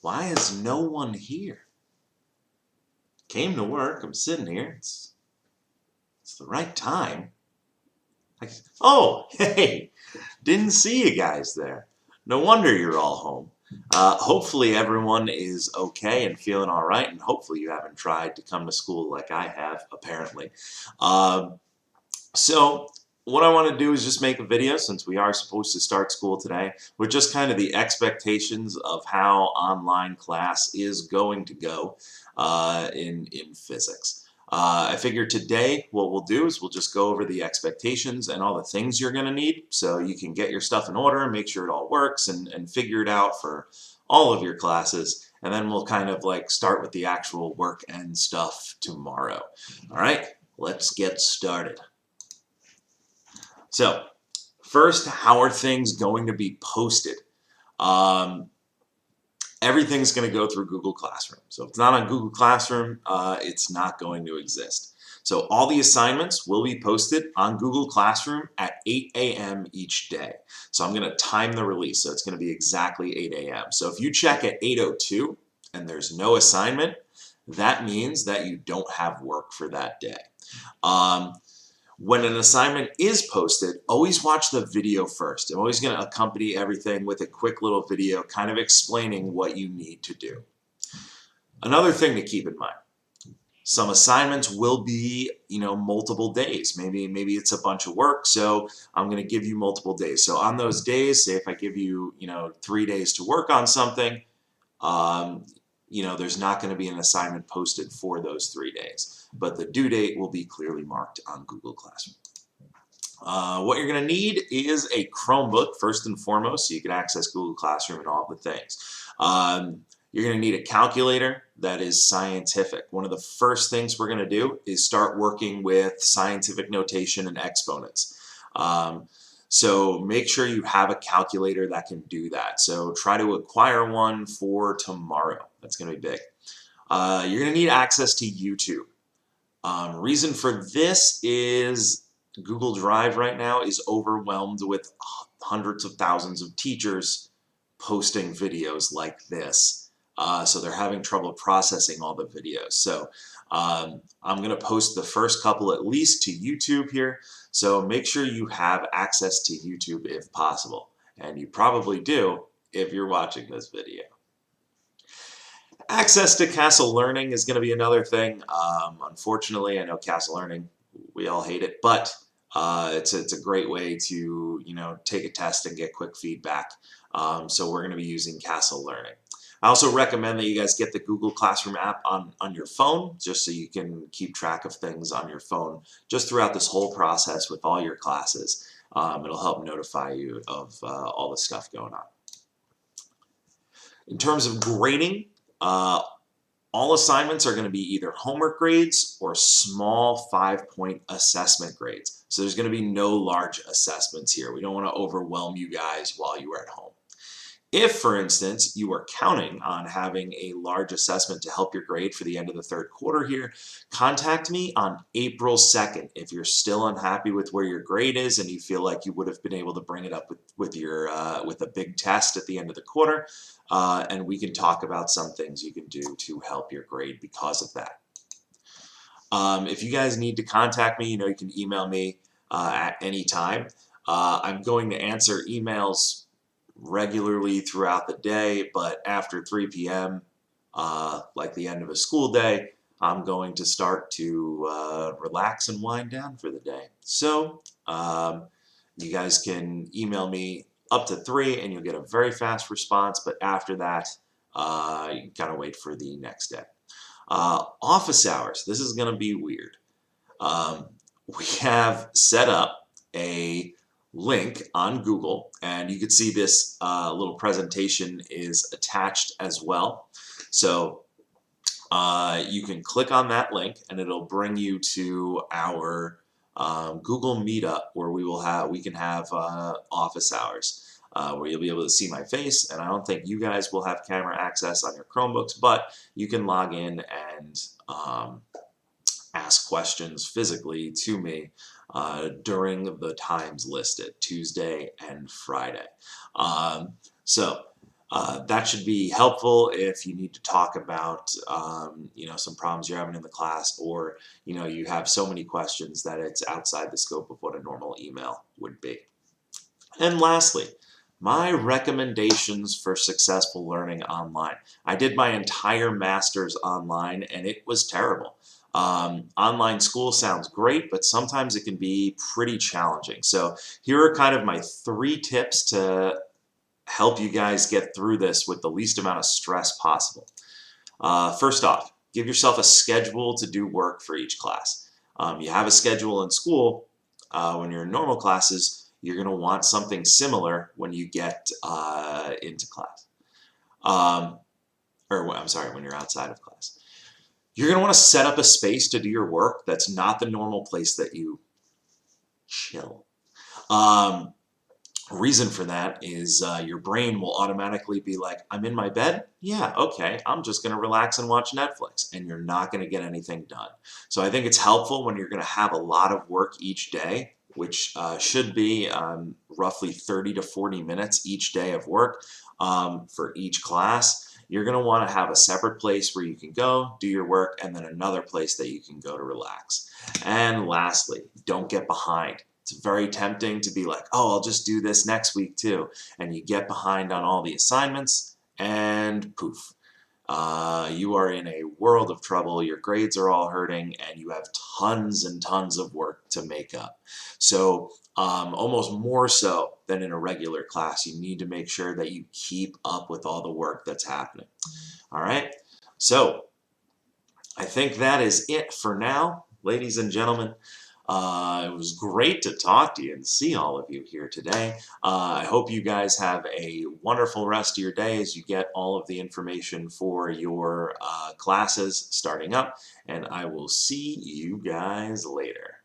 Why is no one here? Came to work, I'm sitting here, it's the right time. Oh, hey, didn't see you guys there. No wonder you're all home. Hopefully everyone is okay and feeling all right, and hopefully you haven't tried to come to school like I have, apparently. So what I want to do is just make a video, since we are supposed to start school today, with just kind of the expectations of how online class is going to go in physics. I figured today what we'll do is we'll just go over the expectations and all the things you're going to need so you can get your stuff in order and make sure it all works and figure it out for all of your classes. And then we'll kind of like start with the actual work and stuff tomorrow. All right, let's get started. So first, how are things going to be posted? Everything's going to go through Google Classroom. So if it's not on Google Classroom, it's not going to exist. So all the assignments will be posted on Google Classroom at 8 a.m. each day. So I'm going to time the release. So it's going to be exactly 8 a.m. So if you check at 8:02 and there's no assignment, that means that you don't have work for that day. When an assignment is posted, always watch the video first. I'm always going to accompany everything with a quick little video kind of explaining what you need to do. Another thing to keep in mind, some assignments will be, multiple days. Maybe it's a bunch of work, so I'm going to give you multiple days. So on those days, say if I give you, 3 days to work on something, there's not going to be an assignment posted for those 3 days. But the due date will be clearly marked on Google Classroom. What you're going to need is a Chromebook, first and foremost, so you can access Google Classroom and all of the things. You're going to need a calculator that is scientific. One of the first things we're going to do is start working with scientific notation and exponents. So make sure you have a calculator that can do that. So try to acquire one for tomorrow. That's going to be big. You're going to need access to YouTube. Reason for this is Google Drive right now is overwhelmed with hundreds of thousands of teachers posting videos like this. So they're having trouble processing all the videos. So I'm going to post the first couple at least to YouTube here. So make sure you have access to YouTube if possible. And you probably do if you're watching this video. Access to Castle Learning is going to be another thing. Unfortunately, I know Castle Learning, we all hate it, but it's a great way to take a test and get quick feedback. So we're going to be using Castle Learning. I also recommend that you guys get the Google Classroom app on your phone, just so you can keep track of things on your phone just throughout this whole process with all your classes. It'll help notify you of all the stuff going on. In terms of grading, all assignments are going to be either homework grades or small 5-point assessment grades. So there's going to be no large assessments here. We don't want to overwhelm you guys while you are at home. If, for instance, you are counting on having a large assessment to help your grade for the end of the third quarter here, contact me on April 2nd. If you're still unhappy with where your grade is and you feel like you would have been able to bring it up with a big test at the end of the quarter, and we can talk about some things you can do to help your grade because of that. If you guys need to contact me, you can email me at any time. I'm going to answer emails regularly throughout the day, but after 3 p.m., like the end of a school day, I'm going to start to relax and wind down for the day. So you guys can email me up to 3 and you'll get a very fast response, but after that, you gotta wait for the next day. Office hours, this is gonna be weird. We have set up a link on Google, and you can see this little presentation is attached as well. So you can click on that link and it'll bring you to our Google Meetup, where we can have office hours where you'll be able to see my face, and I don't think you guys will have camera access on your Chromebooks, but you can log in and ask questions physically to me during the times listed, Tuesday and Friday. So That should be helpful if you need to talk about, some problems you're having in the class, or, you have so many questions that it's outside the scope of what a normal email would be. And lastly, my recommendations for successful learning online. I did my entire master's online and it was terrible. Online school sounds great, but sometimes it can be pretty challenging. So here are kind of my 3 tips to help you guys get through this with the least amount of stress possible. First off, give yourself a schedule to do work for each class. You have a schedule in school when you're in normal classes. You're going to want something similar when you get into class. Or I'm sorry, when you're outside of class. You're going to want to set up a space to do your work that's not the normal place that you chill. Reason for that is your brain will automatically be like, I'm in my bed? Yeah, okay, I'm just going to relax and watch Netflix, and you're not going to get anything done. So I think it's helpful when you're going to have a lot of work each day, which should be roughly 30 to 40 minutes each day of work for each class. You're going to want to have a separate place where you can go, do your work, and then another place that you can go to relax. And lastly, don't get behind. It's very tempting to be like, oh, I'll just do this next week too. And you get behind on all the assignments and poof. You are in a world of trouble. Your grades are all hurting and you have tons and tons of work to make up. So almost more so than in a regular class, you need to make sure that you keep up with all the work that's happening. All right. So I think that is it for now, ladies and gentlemen. It was great to talk to you and see all of you here today. I hope you guys have a wonderful rest of your day as you get all of the information for your classes starting up, and I will see you guys later.